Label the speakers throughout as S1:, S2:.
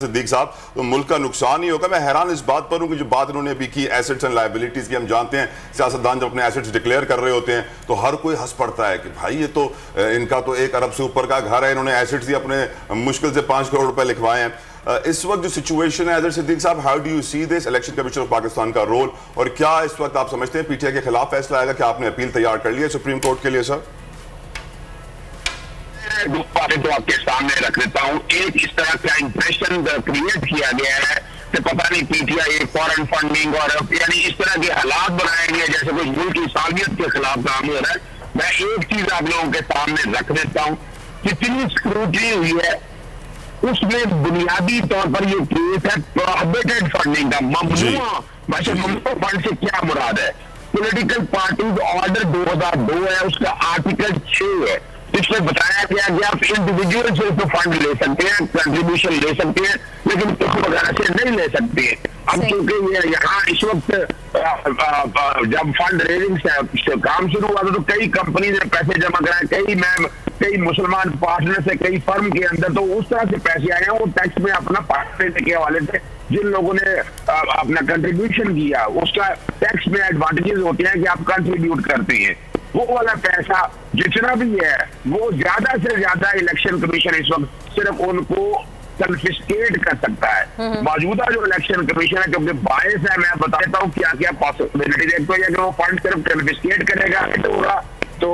S1: सिद्दीक साहब, तो मुल्क का नुकसान ही होगा। मैं हैरान इस बात पर हूं कि जो बात इन्होंने अभी की एसेट्स एंड लायबिलिटीज की, हम जानते हैं सियासतदान जब अपने एसेट्स डिक्लेयर कर रहे होते हैं तो हर कोई हंस पड़ता है कि भाई ये तो इनका तो 1 अरब से ऊपर का घर है, इन्होंने एसेट्स ही अपने मुश्किल से 5 करोड़ रुपए लिखवाए हैं। इस वक्त जो सिचुएशन है अजहर सिद्दीक साहब, how do you see this election commission of Pakistan का रोल, और क्या इस वक्त आप समझते हैं पीटीआई के खिलाफ फैसला आएगा? क्या आपने अपील तैयार कर ली है सुप्रीम कोर्ट के लिए? सर,
S2: दो बातें तो आपके सामने रख देता हूँ। एक, इस तरह का इंप्रेशन क्रिएट किया गया है कि पता नहीं पीटीआई फॉरेन फंडिंग और यानी इस तरह के हालात बनाए गए जैसे कोई मुल्क की साबियत के खिलाफ काम हो रहा है। मैं एक चीज आप लोगों के सामने रख देता हूँ, कितनी स्क्रूटनी हुई है उसमें बुनियादी तौर पर ये केस है प्रोहिबिटेड फंडिंग का। ममनुआ वैसे ममनुआ फंड से क्या मुराद है? पॉलिटिकल पार्टीज ऑर्डर 2002 है, उसका आर्टिकल 6 है, इसमें बताया गया कि आप इंडिविजुअल से तो फंड ले सकते हैं, कंट्रीब्यूशन ले सकते हैं, लेकिन ग्रुप वगैरह से नहीं ले सकते हैं। अब क्योंकि ये यहाँ इस वक्त जब फंड रेजिंग से काम शुरू हुआ तो कई कंपनी ने पैसे जमा कराए, कई मुसलमान पार्टनर से, कई फर्म के अंदर तो उस तरह से पैसे आए हैं वो टैक्स में अपना पार्ट देने के हवाले से जिन लोगों ने अपना कंट्रीब्यूशन किया उसका टैक्स में एडवांटेजेस होते हैं कि आप कंट्रीब्यूट करते हैं। वो वाला पैसा जितना भी है वो ज्यादा से ज्यादा इलेक्शन कमीशन इस वक्त सिर्फ उनको कन्फिस्केट कर सकता है। मौजूदा जो इलेक्शन कमीशन है, क्योंकि बायस है, मैं बता देता हूँ क्या क्या पॉसिबिलिटीज है। तो ये कि वो फंड सिर्फ कन्फिस्केट करेगा तो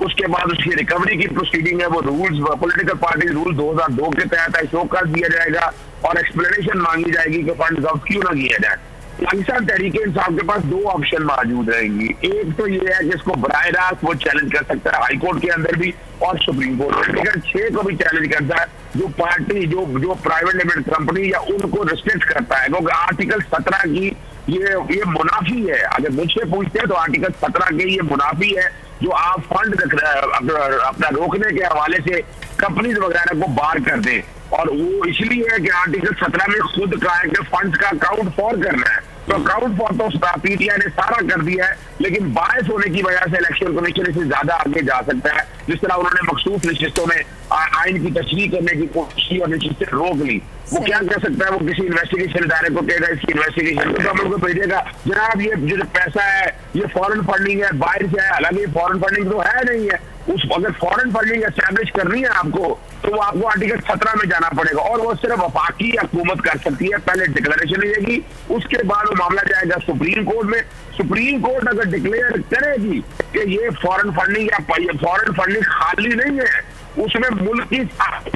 S2: उसके बाद उसकी रिकवरी की प्रोसीडिंग है वो रूल्स, पॉलिटिकल पार्टी रूल 2002 के तहत शो कर दिया जाएगा और एक्सप्लेनेशन मांगी जाएगी कि फंड जब्त क्यों ना किया जाए। पाकिस्तान तहरीके इंसाफ के पास 2 ऑप्शन मौजूद रहेंगी। एक तो ये है कि इसको बराह रास्त वो चैलेंज कर सकता है हाई कोर्ट के अंदर भी और सुप्रीम कोर्ट। आर्टिकल 6 को भी चैलेंज करता है, जो पार्टी जो प्राइवेट लिमिटेड कंपनी या उनको रिस्ट्रिक्ट करता है, क्योंकि आर्टिकल 17 की ये मुनाफी है। अगर मुझसे पूछते हैं तो आर्टिकल 17 के ये मुनाफी है जो आप फंड अपना रोकने के हवाले से कंपनीज वगैरह को बार कर दें। और वो इसलिए है कि आर्टिकल 17 में खुद कहा है कि फंड का अकाउंट फॉर करना है, तो अकाउंट फॉर तो पीटीआई ने सारा कर दिया है, लेकिन बायस होने की वजह से इलेक्शन कमीशन इससे ज्यादा आगे जा सकता है। जिस तरह उन्होंने मखसूस नशिस्तों में आइन की तशरीह करने की कोशिश की और नशिस्तें रोक ली, वो क्या कर सकता है? वो किसी इन्वेस्टिगेशन इदारे को कहेगा इसकी इन्वेस्टिगेशन को गवर्नमेंट को भेजेगा, जनाब ये जो पैसा है ये फॉरेन फंडिंग है, बाहर से है। हालांकि फॉरेन फंडिंग तो है नहीं है, अगर फॉरेन फंडिंग एस्टैब्लिश करनी है आपको तो वो आपको आर्टिकल 17 में जाना पड़ेगा और वो सिर्फ वफाकी हुकूमत कर सकती है। पहले डिक्लेरेशन लेगी, उसके बाद वो मामला जाएगा सुप्रीम कोर्ट में। सुप्रीम कोर्ट अगर डिक्लेयर करेगी कि ये फॉरेन फंडिंग या फॉरेन फंडिंग खाली नहीं है, उसमें मुल्क की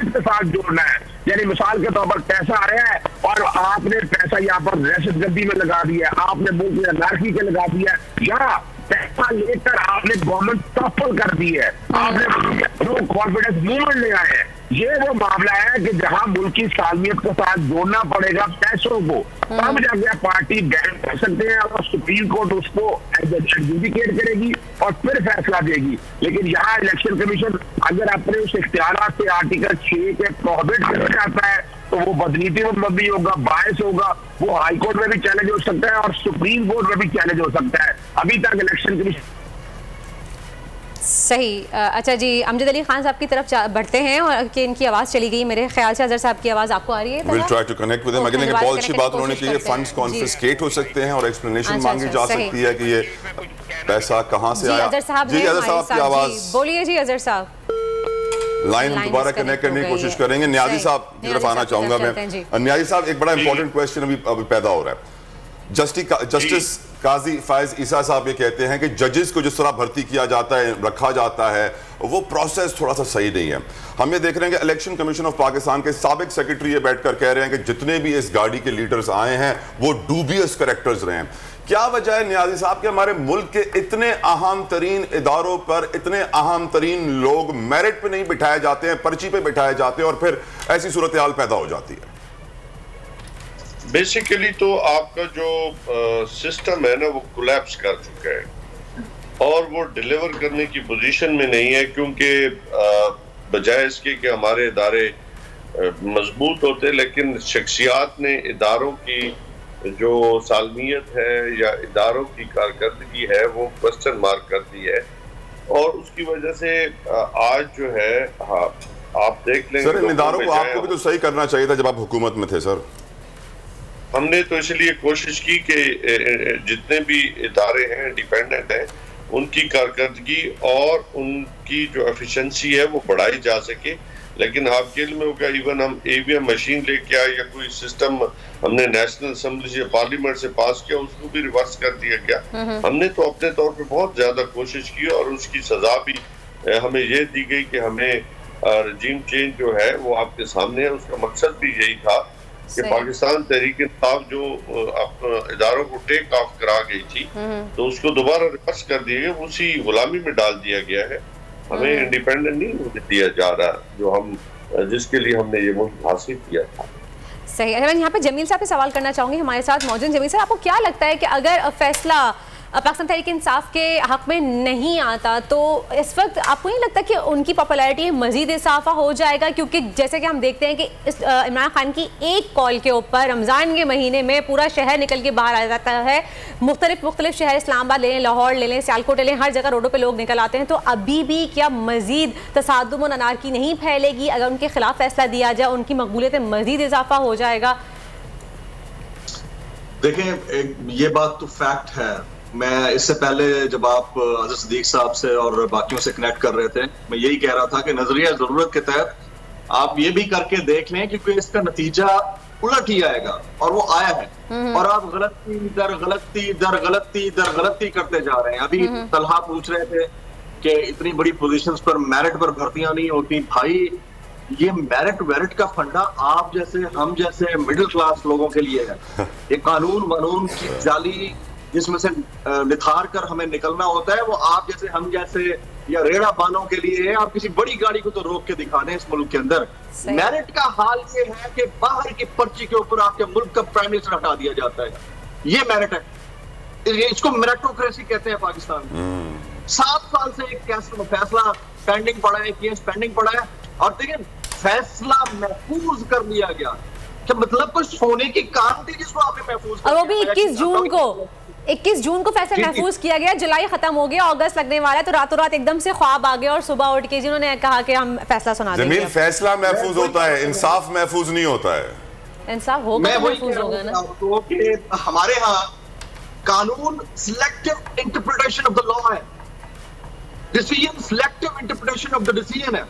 S2: के साथ जोड़ना है, यानी मिसाल के तौर पर पैसा आ रहा है और आपने पैसा यहाँ पर दहशत गर्दी में लगा दिया, आपने मुल्क में अनारकी के लगा दिया, या पैसा लेकर आपने गवर्नमेंट टॉपल कर दी है, आपने नो कॉन्फिडेंस मूवमेंट ले आए हैं। ये वो मामला है कि जहां मुल्क की सालमियत के साथ जोड़ना पड़ेगा पैसों को, तब जाके पार्टी बैन कर सकते हैं और सुप्रीम कोर्ट उसको एडजुडिकेट करेगी और फिर फैसला देगी। लेकिन यहाँ इलेक्शन कमीशन अगर अपने उस इख्तियारात से आर्टिकल 6 के प्रोहिबिट करना चाहता है तो वो बदनीति में मबनी होगा, बायस होगा, वो हाई कोर्ट में भी चैलेंज हो सकता है और सुप्रीम कोर्ट में भी चैलेंज हो सकता है। अभी तक इलेक्शन कमीशन
S3: सही। अच्छा जी, अमजद अली खान साहब की तरफ बढ़ते हैं और कि इनकी आवाज़ चली गई, मेरे ख्याल से अजहर साहब की आवाज़ आपको आ रही है?
S1: We'll try to connect with him again। लेकिन बहुत अच्छी बात उन्होंने की है, फंड्स कॉन्फिस्केट हो सकते हैं और एक्सप्लेनेशन मांगी जा सकती है कि ये पैसा कहाँ से आया।
S3: अजहर साहब
S1: जी, अजहर साहब की आवाज़
S3: बोलिए। जी अजहर साहब,
S1: लाइन दोबारा कनेक्ट करने की कोशिश करेंगे। न्याजी साहब की तरफ आना चाहूंगा मैं। न्याजी साहब, एक बड़ा इंपॉर्टेंट क्वेश्चन अभी पैदा हो रहा है। जस्टिस काजी फायज ईसा साहब ये कहते हैं कि जजेस को जिस तरह भर्ती किया जाता है, रखा जाता है, वो प्रोसेस थोड़ा सा सही नहीं है। हम ये देख रहे हैं कि इलेक्शन कमीशन ऑफ पाकिस्तान के साबिक सेक्रेटरी ये बैठकर कह रहे हैं कि जितने भी इस गाड़ी के लीडर्स आए हैं वो डूबियस कैरेक्टर्स रहे हैं। क्या वजह है न्याजी साहब कि हमारे मुल्क के इतने अहम तरीन इदारों पर इतने अहम तरीन लोग मेरिट पे नहीं बिठाए जाते हैं, पर्ची पे बिठाए जाते हैं और फिर ऐसी सूरत हाल पैदा हो जाती है?
S4: बेसिकली तो आपका जो सिस्टम है ना वो कोलैप्स कर चुका है और वो डिलीवर करने की पोजीशन में नहीं है, क्योंकि बजाय इसके कि हमारे इदारे मजबूत होते, लेकिन शख्सियात ने इदारों की जो सालमियत है या इदारों की कारकर्दगी है वो क्वेश्चन मार्क कर दी है और उसकी वजह से आज जो है आप देख लेंगे
S1: सर इन इदारों
S4: में
S1: को
S4: जाए,
S1: आपको भी तो सही करना चाहिए था जब आप हुकूमत में थे सर।
S4: हमने तो इसलिए कोशिश की कि जितने भी इदारे हैं इंडिपेंडेंट हैं उनकी कारकर्दगी और उनकी जो एफिशिएंसी है वो बढ़ाई जा सके। लेकिन आपके इल्म में होगा, इवन हम ईवीएम मशीन लेके आए या कोई सिस्टम हमने नेशनल असेंबली से पार्लियामेंट से पास किया, उसको भी रिवर्स कर दिया गया। हमने तो अपने तौर पे बहुत ज्यादा कोशिश की और उसकी सजा भी हमें ये दी गई कि हमें रजीम चेंज जो है वो आपके सामने है। उसका मकसद भी यही था कि पाकिस्तान तहरीक इंसाफ जो इदारों को टेक ऑफ करा गई थी तो उसको दोबारा रिवर्स कर दिया गया, उसी गुलामी में डाल दिया गया है। हमें इंडिपेंडेंट नहीं दिया जा रहा जो हम जिसके लिए हमने ये मुल्क हासिल किया था।
S3: सही। मैं यहाँ पे जमील साहब से सवाल करना चाहूंगी, हमारे साथ मौजूद। जमील साहब, आपको क्या लगता है कि अगर फैसला पाकिस्तान तहरीक इंसाफ के हक में नहीं आता तो इस वक्त आपको नहीं लगता कि उनकी पॉपुलैरिटी मजीद इजाफा हो जाएगा? क्योंकि जैसे कि हम देखते हैं कि इमरान खान की एक कॉल के ऊपर रमज़ान के महीने में पूरा शहर निकल के बाहर आ जाता है। मुख्तलिफ शहर, इस्लामाबाद ले लें, लाहौर ले लें, सियालकोट ले लें, हर जगह रोडों पर लोग निकल आते हैं। तो अभी भी क्या मजीद तसादुम और अनारकी नहीं फैलेगी? अगर उनके खिलाफ फैसला दिया जाए उनकी मकबूलियत में मजीद इजाफा हो जाएगा?
S5: देखें, ये बात तो फैक्ट है। मैं इससे पहले जब आप अज़र सिद्दीक साहब से और बाकियों से कनेक्ट कर रहे थे, मैं यही कह रहा था कि नजरिया जरूरत के तहत आप ये भी करके देख लें क्योंकि इसका नतीजा उलट ही आएगा और वो आया है। और आप गलती दर गलती दर गलती दर गलती करते जा रहे हैं। अभी तलहा पूछ रहे थे कि इतनी बड़ी पोजीशंस पर मेरिट पर भर्तियां नहीं होती। भाई, ये मेरिट का फंडा आप जैसे हम जैसे मिडिल क्लास लोगों के लिए है। ये कानून की जाली जिसमें से निथार कर हमें निकलना होता है, वो आप जैसे हम जैसे या रेड़ा बानों के लिए है। आप किसी बड़ी गाड़ी को तो रोक के दिखा दें इस मुल्क के अंदर। मेरिट का हाल ये है कि बाहर की पर्ची के ऊपर आपके मुल्क का प्राइम मिनिस्टर हटा दिया जाता है। ये मेरिट है, इसको मेरिटोक्रेसी कहते हैं पाकिस्तान में। 7 साल से एक फैसला पेंडिंग पड़ा है, केस पेंडिंग पड़ा है और देखिए फैसला महफूज कर लिया गया। क्या मतलब कोई सोने की कान थी जिसको आपने महफूज कर,
S3: और वो भी 21 जून को फैसला महफूज किया गया। जुलाई खत्म हो गया, अगस्त लगने वाला है, तो रातों रात एकदम से ख्वाब आ गया और सुबह उठ के जिन्होंने कहा कि हम फैसला सुना देंगे।
S1: जमील, फैसला महफूज होता है, इंसाफ महफूज नहीं होता है।
S3: इंसाफ होगा तो महफूज होगा ना।
S5: तो कि हमारे यहाँ कानून selective interpretation of the law है, decision selective interpretation of the decision है।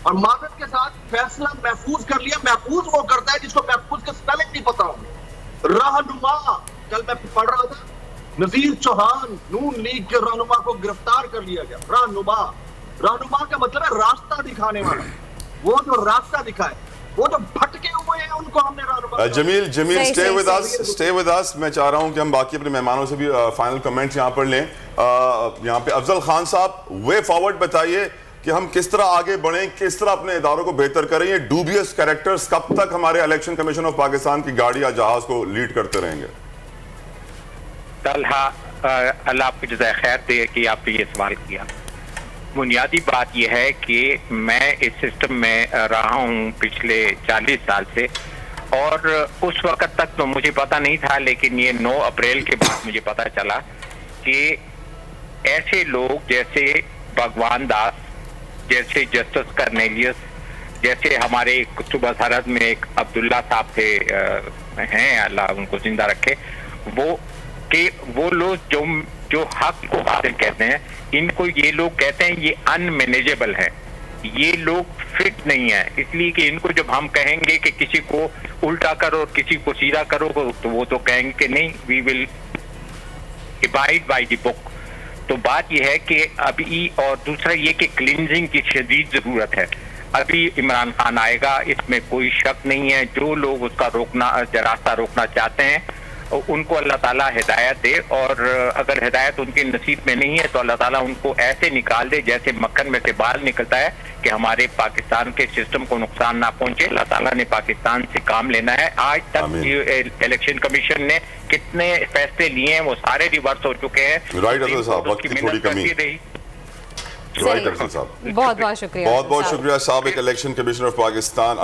S5: और मादत के साथ फैसला महफूज कर लिया। महफूज वो करता है जिसको महफूज का स्पेलिंग नहीं पता होगा। रहनुमा, कल मैं पढ़ रहा था, नजीर चौहान नून लीग के रहनुमा को गिरफ्तार कर लिया गया। रहनुमा का मतलब है रास्ता दिखाने वाला। वो जो रास्ता दिखाए, वो जो भटके हुए हैं उनको हमने रहनुमा।
S1: Jamil stay with us. मैं चाह रहा हूं कि हम बाकी अपने मेहमानों से भी फाइनल कमेंट्स यहां पर लें। यहां पे अफजल खान साहब, वे फॉरवर्ड बताइए कि हम किस तरह आगे बढ़ें, किस तरह अपने इदारों को बेहतर करें। ये डूबियस कैरेक्टर्स कब तक हमारे इलेक्शन कमीशन ऑफ पाकिस्तान की गाड़ी या जहाज को लीड करते रहेंगे?
S6: तलहा, अल्लाह आपको जज़ाए खैर दे कि आपने ये सवाल किया। बुनियादी बात यह है कि मैं इस सिस्टम में रहा हूँ पिछले 40 साल से और उस वक्त तक तो मुझे पता नहीं था, लेकिन ये 9 अप्रैल के बाद मुझे पता चला कि ऐसे लोग जैसे भगवान दास, जैसे जस्टिस कर्नेलियस, जैसे हमारे सुबह सरहद में एक अब्दुल्ला साहब थे, हैं अल्लाह उनको जिंदा रखे, वो लोग जो हक को हासिल कहते हैं, इनको ये लोग कहते हैं ये अनमैनेजेबल है, ये लोग फिट नहीं है। इसलिए कि इनको जब हम कहेंगे कि किसी को उल्टा करो और किसी को सीधा करो तो वो तो कहेंगे कि नहीं, we will abide by the book. तो बात यह है कि अभी, और दूसरा ये कि क्लींजिंग की शदीद जरूरत है। अभी इमरान खान आएगा, इसमें कोई शक नहीं है। जो लोग उसका रास्ता रोकना चाहते हैं उनको अल्लाह ताला हिदायत दे, और अगर हिदायत उनके नसीब में नहीं है तो अल्लाह ताला उनको ऐसे निकाल दे जैसे मक्खन में से बाल निकलता है, कि हमारे पाकिस्तान के सिस्टम को नुकसान ना पहुंचे। अल्लाह ताला ने पाकिस्तान से काम लेना है। आज तक इलेक्शन कमीशन ने कितने फैसले लिए हैं वो सारे रिवर्स हो चुके हैं।
S3: बहुत बहुत शुक्रिया
S1: साबिक election commissioner of Pakistan,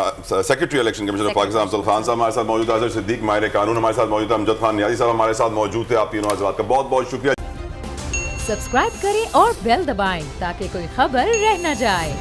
S1: secretary election commissioner of Pakistan Afzal Khan साहब हमारे साथ मौजूद है। अज़र सिद्दीक माहिर कानून हमारे साथ मौजूद है। अमजद खान नियाज़ी साहब हमारे साथ मौजूद थे। आप तीनों हज़रात का बहुत बहुत शुक्रिया।
S7: सब्सक्राइब करें और बेल दबाएं ताकि कोई खबर रह न जाए।